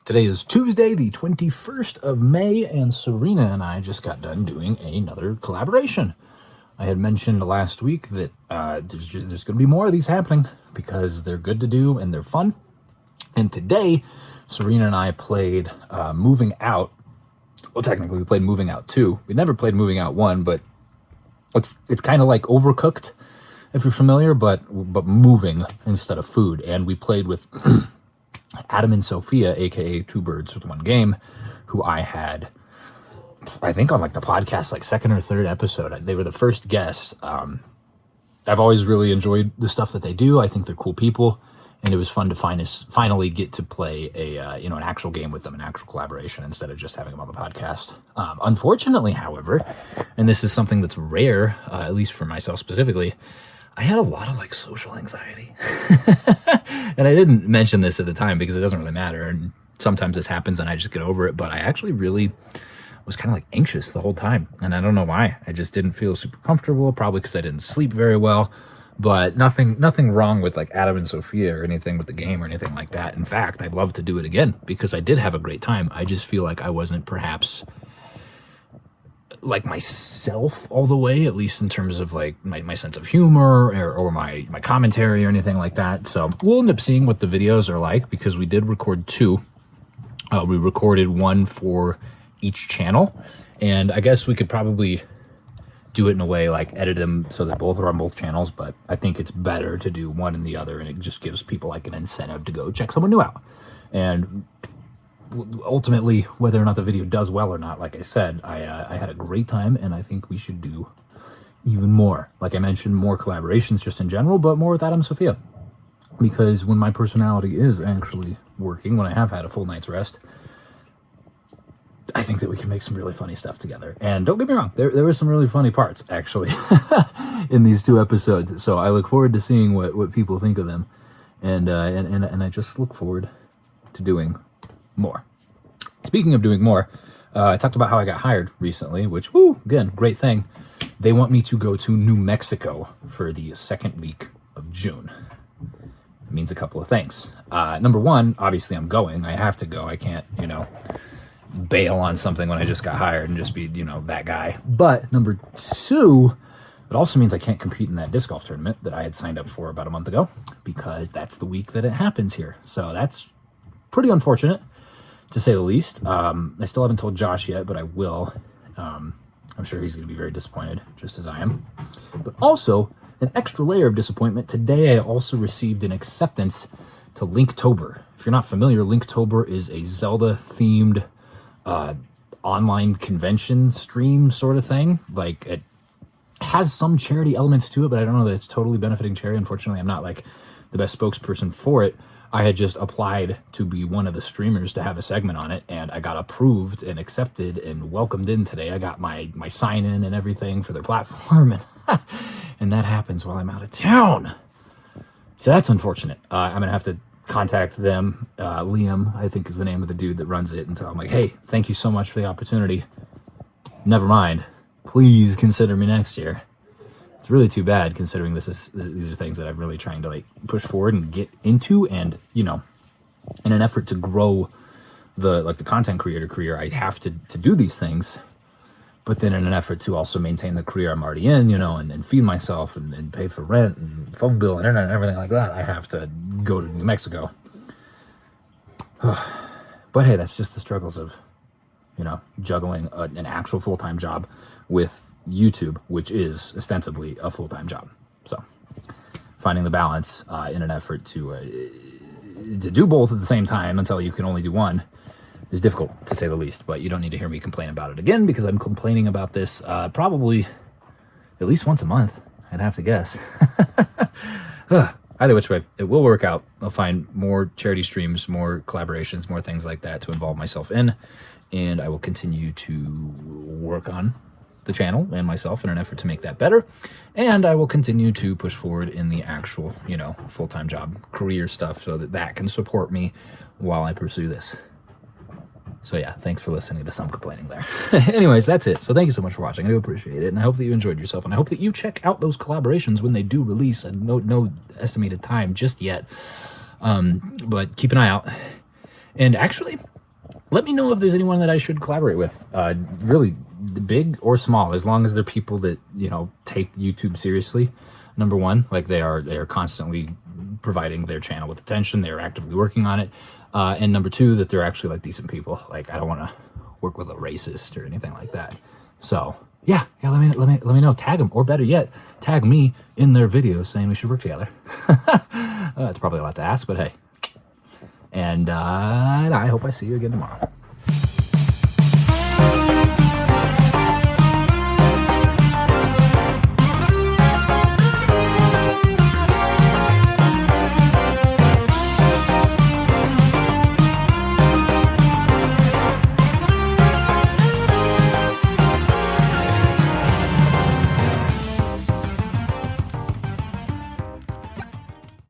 Today is Tuesday, the 21st of May, and Serena and I just got done doing another collaboration. I had mentioned last week that there's going to be more of these happening because they're good to do and they're fun. And today, Serena and I played Moving Out. Well, technically, we played Moving Out 2. We never played Moving Out 1, but it's kind of like Overcooked, if you're familiar, but moving instead of food. And we played with Adam and Sophia, aka Two Birds with One Game, who I had, I think, on like the podcast, like second or third episode. They were the first guests. I've always really enjoyed the stuff that they do. I think they're cool people, and it was fun to finally get to play an actual game with them, an actual collaboration, instead of just having them on the podcast. Unfortunately, however, and this is something that's rare, at least for myself specifically, I had a lot of like social anxiety. And I didn't mention this at the time because it doesn't really matter. And sometimes this happens and I just get over it. But I actually really was kind of like anxious the whole time. And I don't know why. I just didn't feel super comfortable, probably because I didn't sleep very well. But nothing wrong with like Adam and Sophia or anything with the game or anything like that. In fact, I'd love to do it again because I did have a great time. I just feel like I wasn't perhaps like myself all the way, at least in terms of like my sense of humor or my commentary or anything like that. So we'll end up seeing what the videos are like because we did record two. We recorded one for each channel, and I guess we could probably do it in a way like edit them so that both are on both channels, but I think it's better to do one and the other, and it just gives people like an incentive to go check someone new out. And ultimately, whether or not the video does well or not, like I said, I had a great time, and I think we should do even more. Like I mentioned, more collaborations just in general, but more with Adam and Sophia. Because when my personality is actually working, when I have had a full night's rest, I think that we can make some really funny stuff together. And don't get me wrong, there were some really funny parts, actually, in these two episodes. So I look forward to seeing what people think of them. And I just look forward to doing more. Speaking of doing more, I talked about how I got hired recently, which, again, great thing. They want me to go to New Mexico for the second week of June. It means a couple of things. Number one, obviously I'm going. I have to go. I can't, bail on something when I just got hired and just be, that guy. But number two, it also means I can't compete in that disc golf tournament that I had signed up for about a month ago because that's the week that it happens here. So that's pretty unfortunate, to say the least. I still haven't told Josh yet, but I will. I'm sure he's going to be very disappointed, just as I am. But also, an extra layer of disappointment. Today, I also received an acceptance to Linktober. If you're not familiar, Linktober is a Zelda-themed online convention stream sort of thing. Like, it has some charity elements to it, but I don't know that it's totally benefiting charity. Unfortunately, I'm not like the best spokesperson for it. I had just applied to be one of the streamers to have a segment on it, and I got approved and accepted and welcomed in today. I got my sign-in and everything for their platform, and that happens while I'm out of town. So that's unfortunate. I'm going to have to contact them. Liam, I think, is the name of the dude that runs it, and tell him, like, hey, thank you so much for the opportunity. Never mind. Please consider me next year. It's really too bad, considering these are things that I'm really trying to like push forward and get into, and in an effort to grow the content creator career, I have to do these things. But then in an effort to also maintain the career I'm already in, and feed myself and pay for rent and phone bill and internet and everything like that, I have to go to New Mexico. But hey, that's just the struggles of juggling an actual full-time job with YouTube, which is ostensibly a full-time job. So finding the balance in an effort to do both at the same time until you can only do one is difficult, to say the least. But you don't need to hear me complain about it again, because I'm complaining about this probably at least once a month, I'd have to guess. Either which way, it will work out. I'll find more charity streams, more collaborations, more things like that to involve myself in, and I will continue to work on the channel and myself in an effort to make that better. And I will continue to push forward in the actual, full-time job career stuff so that can support me while I pursue this. So yeah, thanks for listening to some complaining there. Anyways, that's it. So thank you so much for watching. I do appreciate it, and I hope that you enjoyed yourself, and I hope that you check out those collaborations when they do release. And no estimated time just yet, but keep an eye out. And actually, let me know if there's anyone that I should collaborate with. Really, big or small, as long as they're people that, you know, take YouTube seriously. Number one, like they are constantly providing their channel with attention. They're actively working on it. And number two, that they're actually like decent people. Like I don't want to work with a racist or anything like that. So yeah. Let me know. Tag them, or better yet, tag me in their videos saying we should work together. It's probably a lot to ask, but hey. And I hope I see you again tomorrow.